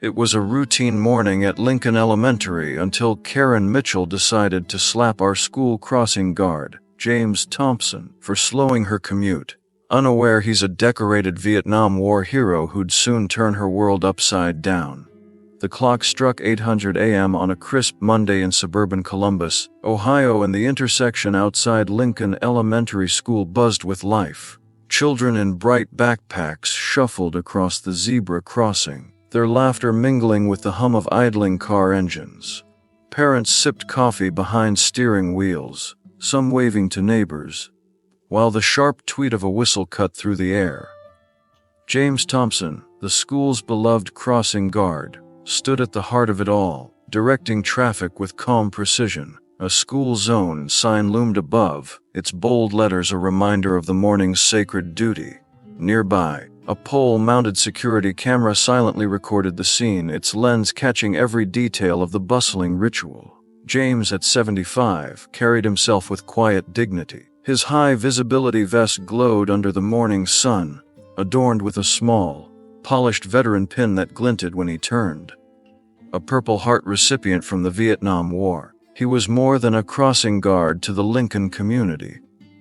It was a routine morning at Lincoln Elementary until Karen Mitchell decided to slap our school crossing guard, James Thompson, for slowing her commute, unaware he's a decorated Vietnam War hero who'd soon turn her world upside down. The clock struck 8:00 a.m. on a crisp Monday in suburban Columbus, Ohio, and the intersection outside Lincoln Elementary School buzzed with life. Children in bright backpacks shuffled across the zebra crossing, their laughter mingling with the hum of idling car engines. Parents sipped coffee behind steering wheels, some waving to neighbors, while the sharp tweet of a whistle cut through the air. James Thompson, the school's beloved crossing guard, stood at the heart of it all, directing traffic with calm precision. A school zone sign loomed above, its bold letters a reminder of the morning's sacred duty. Nearby, a pole-mounted security camera silently recorded the scene, its lens catching every detail of the bustling ritual. James, at 75, carried himself with quiet dignity. His high-visibility vest glowed under the morning sun, adorned with a small, polished veteran pin that glinted when he turned. A Purple Heart recipient from the Vietnam War, he was more than a crossing guard to the Lincoln community.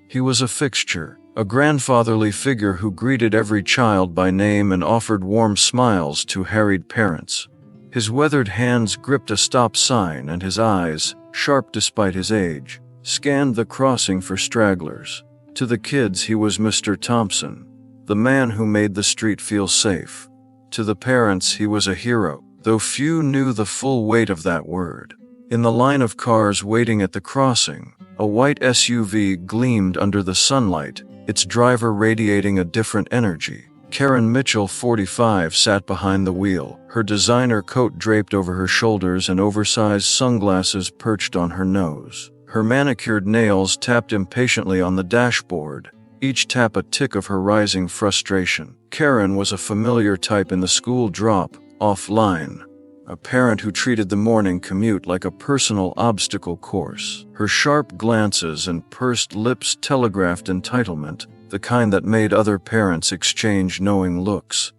He was a fixture, a grandfatherly figure who greeted every child by name and offered warm smiles to harried parents. His weathered hands gripped a stop sign, and his eyes, sharp despite his age, scanned the crossing for stragglers. To the kids, he was Mr. Thompson, the man who made the street feel safe. To the parents, he was a hero, though few knew the full weight of that word. In the line of cars waiting at the crossing, a white SUV gleamed under the sunlight, its driver radiating a different energy. Karen Mitchell, 45, sat behind the wheel, her designer coat draped over her shoulders and oversized sunglasses perched on her nose. Her manicured nails tapped impatiently on the dashboard, each tap a tick of her rising frustration. Karen was a familiar type in the school drop-off line, a parent who treated the morning commute like a personal obstacle course. Her sharp glances and pursed lips telegraphed entitlement, the kind that made other parents exchange knowing looks.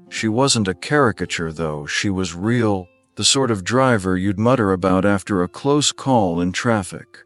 She wasn't a caricature, though. She was real, the sort of driver you'd mutter about after a close call in traffic.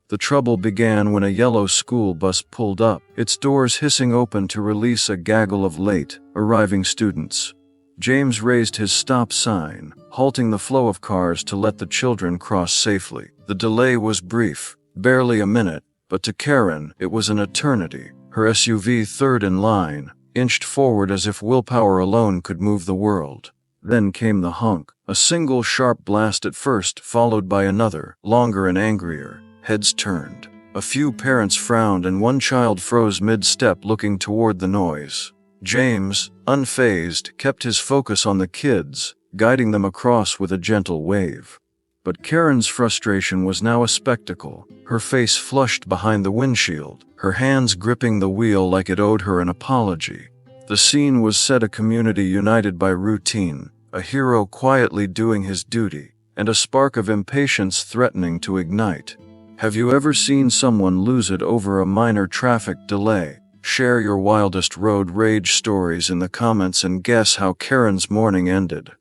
The trouble began when a yellow school bus pulled up, its doors hissing open to release a gaggle of late, arriving students. James raised his stop sign, halting the flow of cars to let the children cross safely. The delay was brief, barely a minute, but to Karen, it was an eternity. Her SUV, third in line, inched forward as if willpower alone could move the world. Then came the honk, a single sharp blast at first, followed by another, longer and angrier. Heads turned. A few parents frowned and one child froze mid-step, looking toward the noise. James, unfazed, kept his focus on the kids, guiding them across with a gentle wave. But Karen's frustration was now a spectacle, her face flushed behind the windshield, her hands gripping the wheel like it owed her an apology. The scene was set, a community united by routine, a hero quietly doing his duty, and a spark of impatience threatening to ignite. Have you ever seen someone lose it over a minor traffic delay? Share your wildest road rage stories in the comments and guess how Karen's morning ended.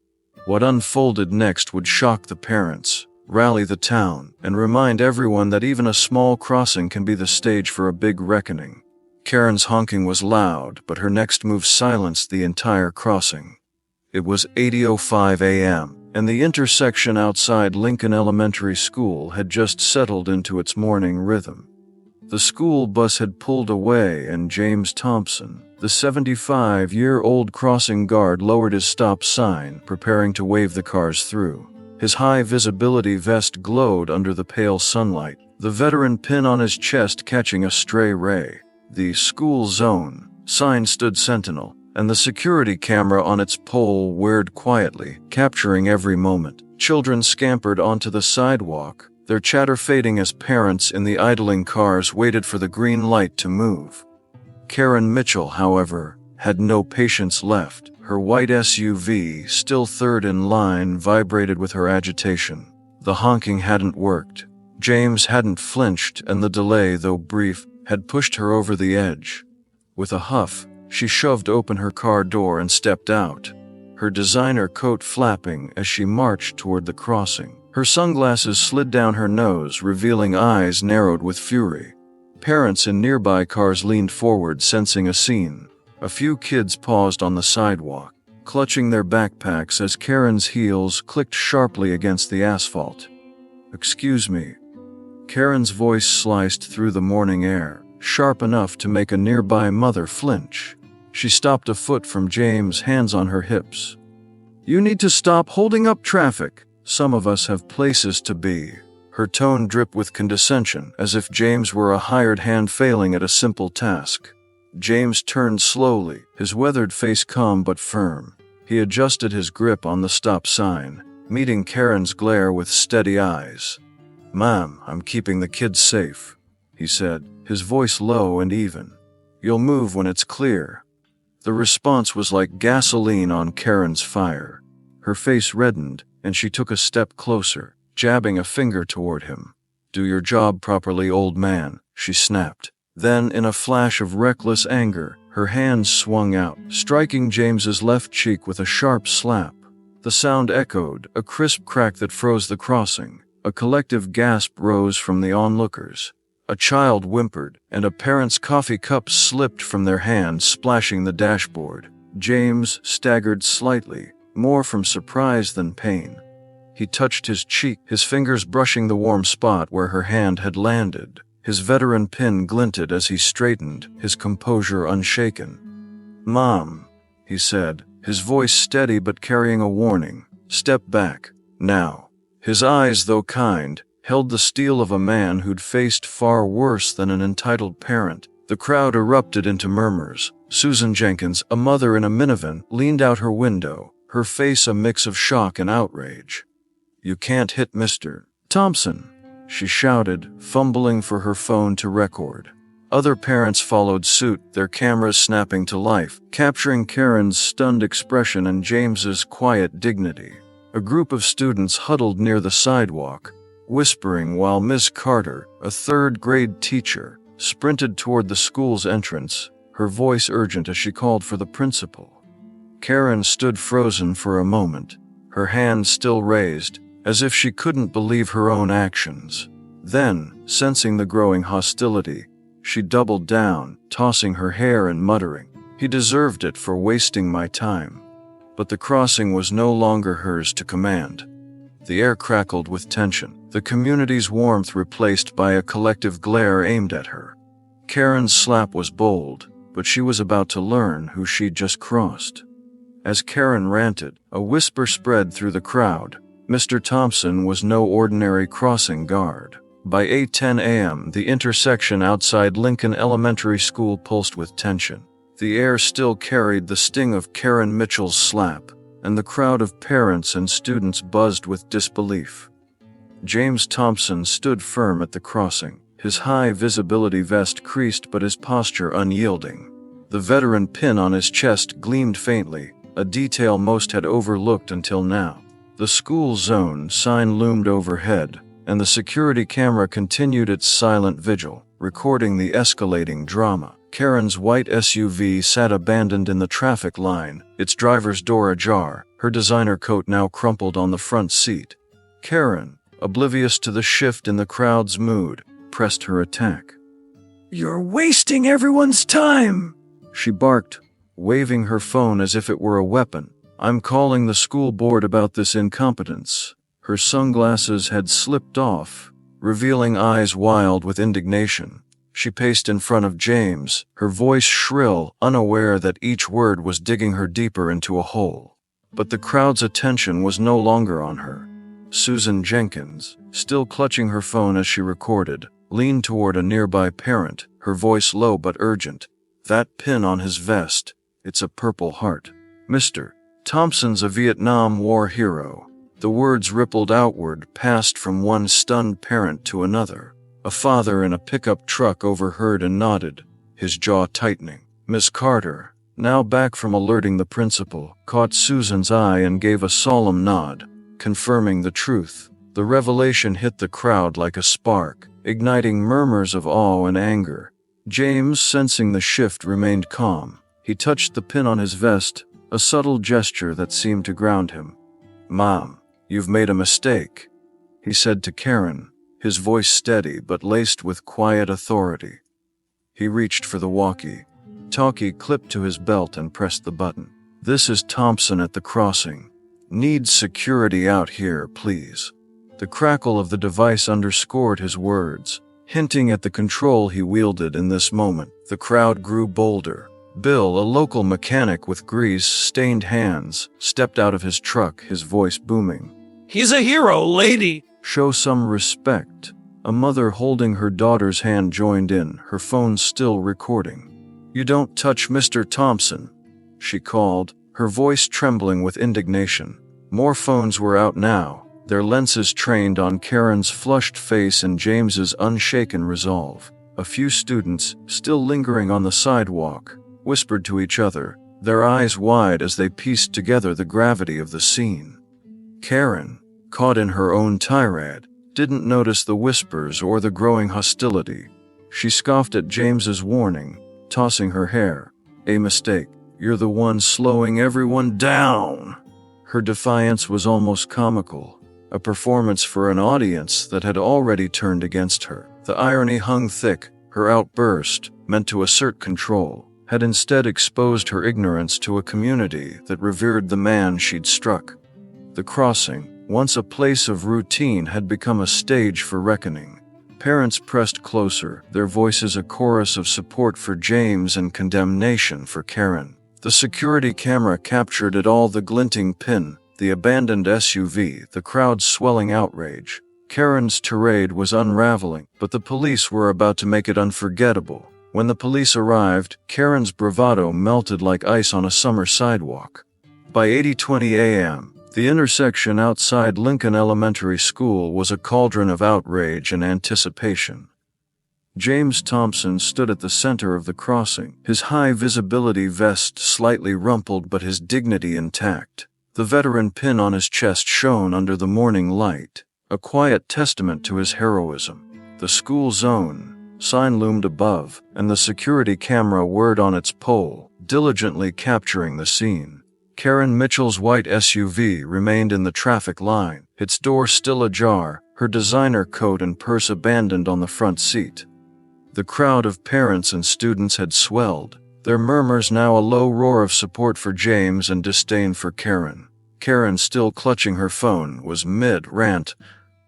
What unfolded next would shock the parents, rally the town, and remind everyone that even a small crossing can be the stage for a big reckoning. Karen's honking was loud, but her next move silenced the entire crossing. It was 8:05 a.m., and the intersection outside Lincoln Elementary School had just settled into its morning rhythm. The school bus had pulled away, and James Thompson, the 75-year-old crossing guard, lowered his stop sign, preparing to wave the cars through. His high-visibility vest glowed under the pale sunlight, the veteran pin on his chest catching a stray ray. The school zone sign stood sentinel, and the security camera on its pole whirred quietly, capturing every moment. Children scampered onto the sidewalk, their chatter fading as parents in the idling cars waited for the green light to move. Karen Mitchell, however, had no patience left. Her white SUV, still third in line, vibrated with her agitation. The honking hadn't worked. James hadn't flinched, and the delay, though brief, had pushed her over the edge. With a huff, she shoved open her car door and stepped out. her designer coat flapping as she marched toward the crossing. Her sunglasses slid down her nose, revealing eyes narrowed with fury. Parents in nearby cars leaned forward, sensing a scene. A few kids paused on the sidewalk, clutching their backpacks as Karen's heels clicked sharply against the asphalt. "Excuse me." Karen's voice sliced through the morning air, sharp enough to make a nearby mother flinch. She stopped a foot from James, hands on her hips. "You need to stop holding up traffic. Some of us have places to be." Her tone dripped with condescension, as if James were a hired hand failing at a simple task. James turned slowly, his weathered face calm but firm. He adjusted his grip on the stop sign, meeting Karen's glare with steady eyes. "Ma'am, I'm keeping the kids safe," he said, his voice low and even. "You'll move when it's clear." The response was like gasoline on Karen's fire. Her face reddened, and she took a step closer, jabbing a finger toward him. "Do your job properly, old man," she snapped. Then, in a flash of reckless anger, her hands swung out, striking James's left cheek with a sharp slap. The sound echoed, a crisp crack that froze the crossing. A collective gasp rose from the onlookers. A child whimpered, and a parent's coffee cup slipped from their hand, splashing the dashboard. James staggered slightly, more from surprise than pain. He touched his cheek, his fingers brushing the warm spot where her hand had landed. His veteran pin glinted as he straightened, his composure unshaken. "Mom," he said, his voice steady but carrying a warning. "Step back, now." His eyes, though kind, held the steel of a man who'd faced far worse than an entitled parent. The crowd erupted into murmurs. Susan Jenkins, a mother in a minivan, leaned out her window, her face a mix of shock and outrage. "You can't hit Mr. Thompson," she shouted, fumbling for her phone to record. Other parents followed suit, their cameras snapping to life, capturing Karen's stunned expression and James's quiet dignity. A group of students huddled near the sidewalk, whispering, while Miss Carter, a third-grade teacher, sprinted toward the school's entrance, her voice urgent as she called for the principal. Karen stood frozen for a moment, her hand still raised, as if she couldn't believe her own actions. Then, sensing the growing hostility, she doubled down, tossing her hair and muttering, "He deserved it for wasting my time." But the crossing was no longer hers to command. The air crackled with tension, the community's warmth replaced by a collective glare aimed at her. Karen's slap was bold, but she was about to learn who she'd just crossed. As Karen ranted, a whisper spread through the crowd. Mr. Thompson was no ordinary crossing guard. By 8:10 a.m., the intersection outside Lincoln Elementary School pulsed with tension. The air still carried the sting of Karen Mitchell's slap, and the crowd of parents and students buzzed with disbelief. James Thompson stood firm at the crossing, his high-visibility vest creased but his posture unyielding. The veteran pin on his chest gleamed faintly, a detail most had overlooked until now. The school zone sign loomed overhead, and the security camera continued its silent vigil, recording the escalating drama. Karen's white SUV sat abandoned in the traffic line, its driver's door ajar, her designer coat now crumpled on the front seat. Karen, oblivious to the shift in the crowd's mood, pressed her attack. "You're wasting everyone's time," she barked, waving her phone as if it were a weapon. "I'm calling the school board about this incompetence." Her sunglasses had slipped off, revealing eyes wild with indignation. She paced in front of James, her voice shrill, unaware that each word was digging her deeper into a hole. But the crowd's attention was no longer on her. Susan Jenkins, still clutching her phone as she recorded, leaned toward a nearby parent, her voice low but urgent. "That pin on his vest, it's a Purple Heart. Mr. Thompson's a Vietnam War hero." The words rippled outward, passed from one stunned parent to another. A father in a pickup truck overheard and nodded, his jaw tightening. Miss Carter, now back from alerting the principal, caught Susan's eye and gave a solemn nod, confirming the truth. The revelation hit the crowd like a spark, igniting murmurs of awe and anger. James, sensing the shift, remained calm. He touched the pin on his vest, a subtle gesture that seemed to ground him. "Mom, you've made a mistake," he said to Karen, his voice steady but laced with quiet authority. He reached for the walkie-talkie clipped to his belt and pressed the button. "This is Thompson at the crossing. Needs security out here, please." The crackle of the device underscored his words, hinting at the control he wielded in this moment. The crowd grew bolder. Bill, a local mechanic with grease-stained hands, stepped out of his truck, his voice booming. "He's a hero, lady!" "Show some respect." A mother holding her daughter's hand joined in, her phone still recording. "You don't touch Mr. Thompson," she called, her voice trembling with indignation. More phones were out now, their lenses trained on Karen's flushed face and James's unshaken resolve. A few students, still lingering on the sidewalk, whispered to each other, their eyes wide as they pieced together the gravity of the scene. Karen, caught in her own tirade, didn't notice the whispers or the growing hostility. She scoffed at James's warning, tossing her hair. "A mistake. You're the one slowing everyone down." Her defiance was almost comical, a performance for an audience that had already turned against her. The irony hung thick. Her outburst, meant to assert control, had instead exposed her ignorance to a community that revered the man she'd struck. The crossing, once a place of routine, had become a stage for reckoning. Parents pressed closer, their voices a chorus of support for James and condemnation for Karen. The security camera captured it all: the glinting pin, the abandoned SUV, the crowd's swelling outrage. Karen's tirade was unraveling, but the police were about to make it unforgettable. When the police arrived, Karen's bravado melted like ice on a summer sidewalk. By 8:20 a.m., the intersection outside Lincoln Elementary School was a cauldron of outrage and anticipation. James Thompson stood at the center of the crossing, his high-visibility vest slightly rumpled but his dignity intact. The veteran pin on his chest shone under the morning light, a quiet testament to his heroism. The school zone sign loomed above, and the security camera whirred on its pole, diligently capturing the scene. Karen Mitchell's white SUV remained in the traffic line, its door still ajar, her designer coat and purse abandoned on the front seat. The crowd of parents and students had swelled, their murmurs now a low roar of support for James and disdain for Karen. Karen, still clutching her phone, was mid-rant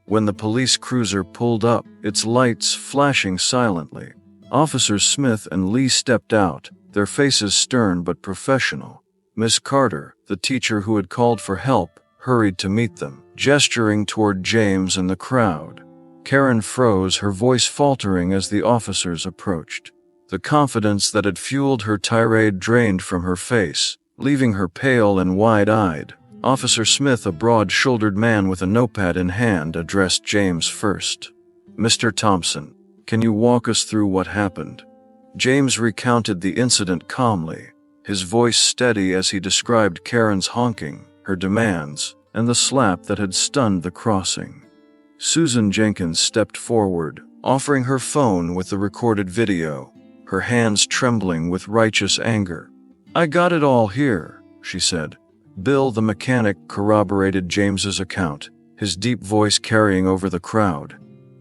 when the police cruiser pulled up, its lights flashing silently. Officers Smith and Lee stepped out, their faces stern but professional. Miss Carter, the teacher who had called for help, hurried to meet them, gesturing toward James and the crowd. Karen froze, her voice faltering as the officers approached. The confidence that had fueled her tirade drained from her face, leaving her pale and wide-eyed. Officer Smith, a broad-shouldered man with a notepad in hand, addressed James first. "Mr. Thompson, can you walk us through what happened?" James recounted the incident calmly, his voice steady as he described Karen's honking, her demands, and the slap that had stunned the crossing. Susan Jenkins stepped forward, offering her phone with the recorded video, her hands trembling with righteous anger. "I got it all here," she said. Bill, the mechanic, corroborated James's account, his deep voice carrying over the crowd.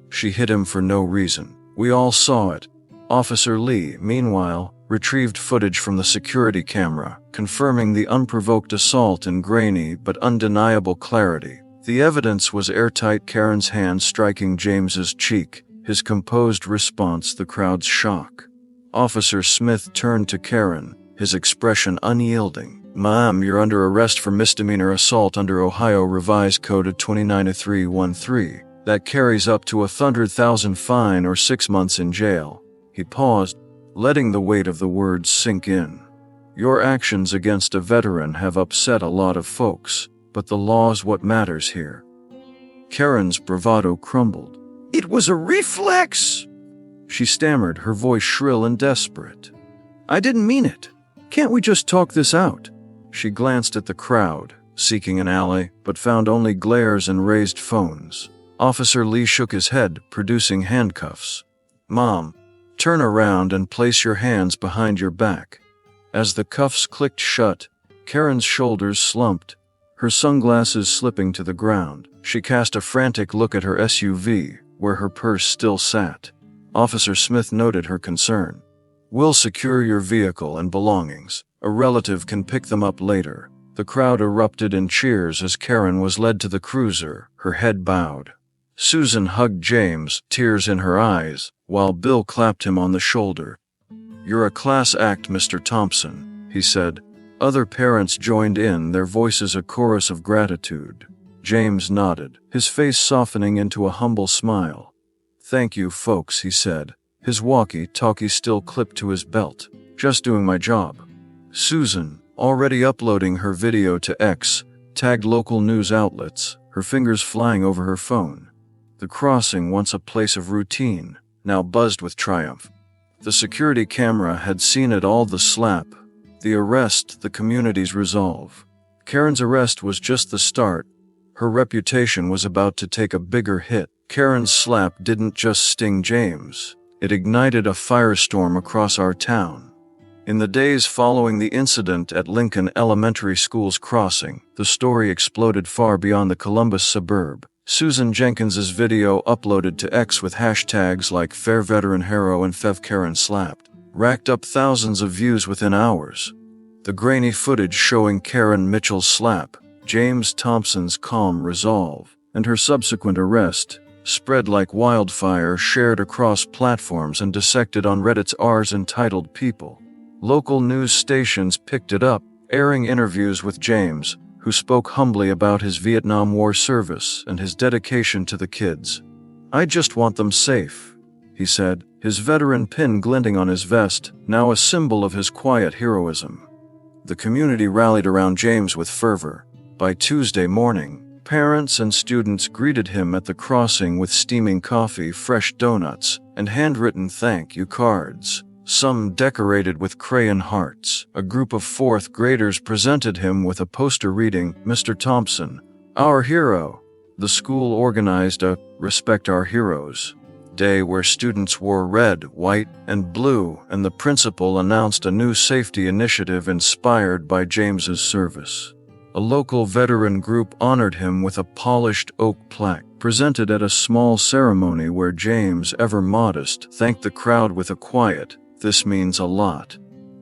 "She hit him for no reason. We all saw it." Officer Lee, meanwhile, retrieved footage from the security camera, confirming the unprovoked assault in grainy but undeniable clarity. The evidence was airtight: Karen's hand striking James's cheek, his composed response the crowd's shock. Officer Smith turned to Karen, his expression unyielding. "Ma'am, you're under arrest for misdemeanor assault under Ohio Revised Code 29-313. That carries up to a $100,000 fine or 6 months in jail." He paused, letting the weight of the words sink in. "Your actions against a veteran have upset a lot of folks, but the law's what matters here." Karen's bravado crumbled. "It was a reflex," she stammered, her voice shrill and desperate. "I didn't mean it. Can't we just talk this out?" She glanced at the crowd, seeking an ally, but found only glares and raised phones. Officer Lee shook his head, producing handcuffs. "Mom, turn around and place your hands behind your back." As the cuffs clicked shut, Karen's shoulders slumped, her sunglasses slipping to the ground. She cast a frantic look at her SUV, where her purse still sat. Officer Smith noted her concern. "We'll secure your vehicle and belongings. A relative can pick them up later." The crowd erupted in cheers as Karen was led to the cruiser, her head bowed. Susan hugged James, tears in her eyes, while Bill clapped him on the shoulder. "You're a class act, Mr. Thompson," he said. Other parents joined in, their voices a chorus of gratitude. James nodded, his face softening into a humble smile. "Thank you, folks," he said, his walkie-talkie still clipped to his belt. "Just doing my job." Susan, already uploading her video to X, tagged local news outlets, her fingers flying over her phone. The crossing, once a place of routine, now buzzed with triumph. The security camera had seen it all: the slap, the arrest, the community's resolve. Karen's arrest was just the start. Her reputation was about to take a bigger hit. Karen's slap didn't just sting James, it ignited a firestorm across our town. In the days following the incident at Lincoln Elementary School's crossing, the story exploded far beyond the Columbus suburb. Susan Jenkins's video, uploaded to X with hashtags like Fair Veteran Hero and Fev Karen Slapped, racked up thousands of views within hours. The grainy footage showing Karen Mitchell's slap, James Thompson's calm resolve, and her subsequent arrest, spread like wildfire, shared across platforms and dissected on Reddit's r's entitled People. Local news stations picked it up, airing interviews with James, who spoke humbly about his Vietnam War service and his dedication to the kids. "I just want them safe," he said, his veteran pin glinting on his vest, now a symbol of his quiet heroism. The community rallied around James with fervor. By Tuesday morning, parents and students greeted him at the crossing with steaming coffee, fresh donuts, and handwritten thank you cards, some decorated with crayon hearts. A group of fourth graders presented him with a poster reading, "Mr. Thompson, our hero." The school organized a Respect Our Heroes day where students wore red, white, and blue, and the principal announced a new safety initiative inspired by James's service. A local veteran group honored him with a polished oak plaque, presented at a small ceremony where James, ever modest, thanked the crowd with a quiet, "This means a lot."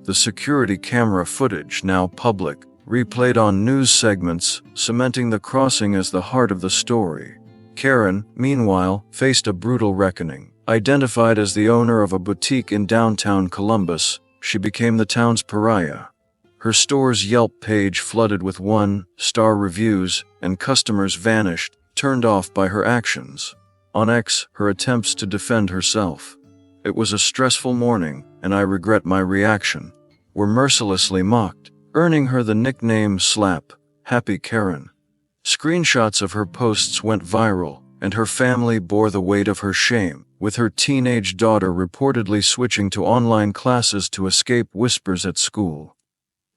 The security camera footage, now public, replayed on news segments, cementing the crossing as the heart of the story. Karen, meanwhile, faced a brutal reckoning. Identified as the owner of a boutique in downtown Columbus, she became the town's pariah. Her store's Yelp page flooded with one-star reviews, and customers vanished, turned off by her actions. On X, her attempts to defend herself. "It was a stressful morning, and I regret my reaction," were mercilessly mocked, earning her the nickname Slap, Happy Karen. Screenshots of her posts went viral, and her family bore the weight of her shame, with her teenage daughter reportedly switching to online classes to escape whispers at school.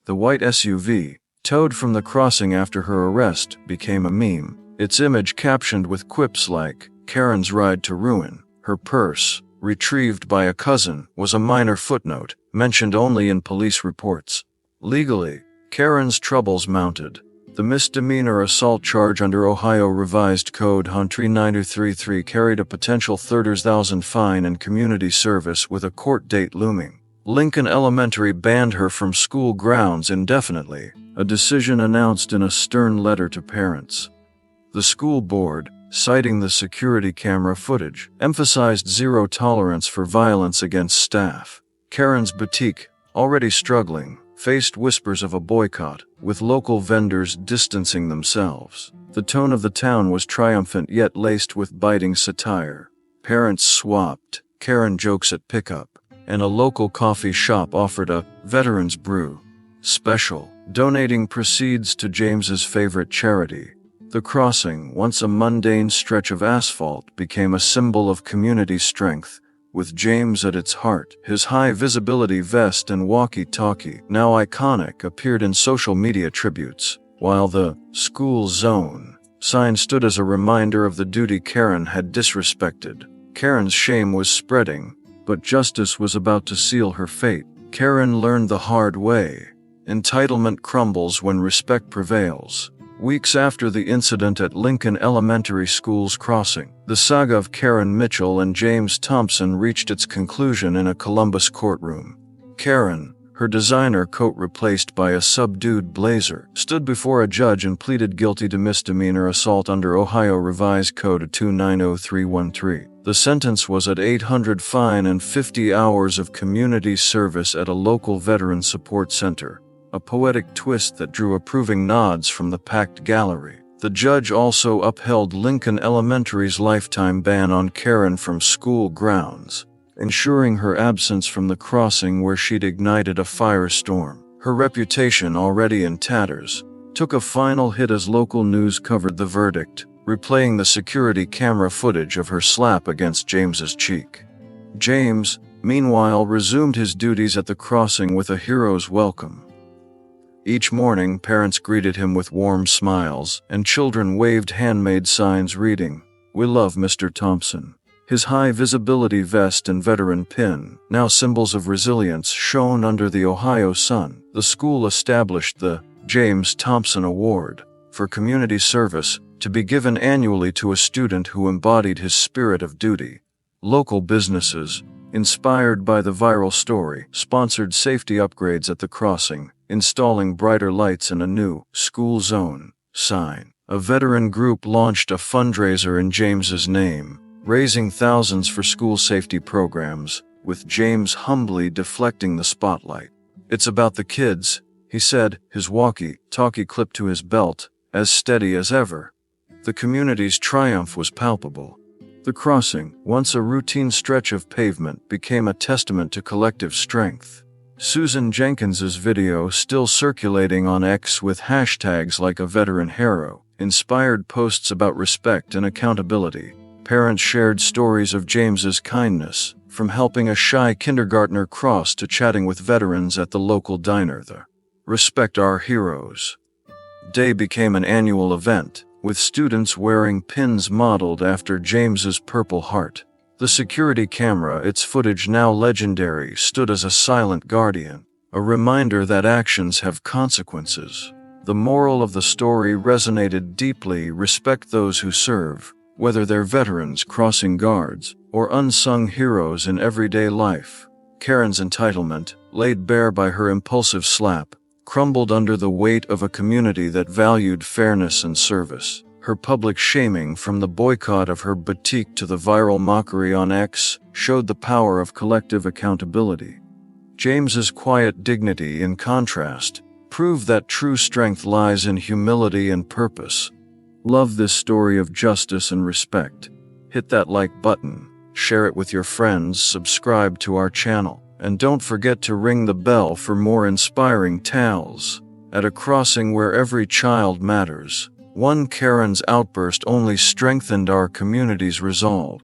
The white SUV, towed from the crossing after her arrest, became a meme, its image captioned with quips like, "Karen's ride to ruin." Her purse, retrieved by a cousin, was a minor footnote, mentioned only in police reports. Legally, Karen's troubles mounted. The misdemeanor assault charge under Ohio Revised Code 3933 carried a potential $30,000 fine and community service with a court date looming. Lincoln Elementary banned her from school grounds indefinitely, a decision announced in a stern letter to parents. The school board, citing the security camera footage, emphasized zero tolerance for violence against staff. Karen's boutique, already struggling, faced whispers of a boycott, with local vendors distancing themselves. The tone of the town was triumphant yet laced with biting satire. Parents swapped Karen jokes at pickup, and a local coffee shop offered a veterans brew special, donating proceeds to James's favorite charity. The crossing, once a mundane stretch of asphalt, became a symbol of community strength, with James at its heart. His high-visibility vest and walkie-talkie, now iconic, appeared in social media tributes, while the "School Zone" sign stood as a reminder of the duty Karen had disrespected. Karen's shame was spreading, but justice was about to seal her fate. Karen learned the hard way. Entitlement crumbles when respect prevails. Weeks after the incident at Lincoln Elementary School's crossing, the saga of Karen Mitchell and James Thompson reached its conclusion in a Columbus courtroom. Karen, her designer coat replaced by a subdued blazer, stood before a judge and pleaded guilty to misdemeanor assault under Ohio Revised Code 290313. The sentence was an $800 fine and 50 hours of community service at a local veteran support center, a poetic twist that drew approving nods from the packed gallery. The judge also upheld Lincoln Elementary's lifetime ban on Karen from school grounds, ensuring her absence from the crossing where she'd ignited a firestorm. Her reputation, already in tatters, took a final hit as local news covered the verdict, replaying the security camera footage of her slap against James's cheek. James, meanwhile, resumed his duties at the crossing with a hero's welcome. Each morning, parents greeted him with warm smiles, and children waved handmade signs reading, "We love Mr. Thompson." His high-visibility vest and veteran pin, now symbols of resilience, shone under the Ohio sun. The school established the James Thompson Award for community service, to be given annually to a student who embodied his spirit of duty. Local businesses, inspired by the viral story, sponsored safety upgrades at the crossing, installing brighter lights and a new "School Zone" sign. A veteran group launched a fundraiser in James's name, raising thousands for school safety programs, with James humbly deflecting the spotlight. "It's about the kids," he said, his walkie-talkie clipped to his belt, as steady as ever. The community's triumph was palpable. The crossing, once a routine stretch of pavement, became a testament to collective strength. Susan Jenkins's video, still circulating on X with hashtags like "a veteran hero," inspired posts about respect and accountability. Parents shared stories of James's kindness, from helping a shy kindergartner cross to chatting with veterans at the local diner. The Respect Our Heroes Day became an annual event, with students wearing pins modeled after James's Purple Heart. The security camera, its footage now legendary, stood as a silent guardian, a reminder that actions have consequences. The moral of the story resonated deeply: respect those who serve, whether they're veterans, crossing guards, or unsung heroes in everyday life. Karen's entitlement, laid bare by her impulsive slap, crumbled under the weight of a community that valued fairness and service. Her public shaming, from the boycott of her boutique to the viral mockery on X, showed the power of collective accountability. James's quiet dignity, in contrast, proved that true strength lies in humility and purpose. Love this story of justice and respect? Hit that like button, share it with your friends, subscribe to our channel, and don't forget to ring the bell for more inspiring tales. At a crossing where every child matters, one Karen's outburst only strengthened our community's resolve.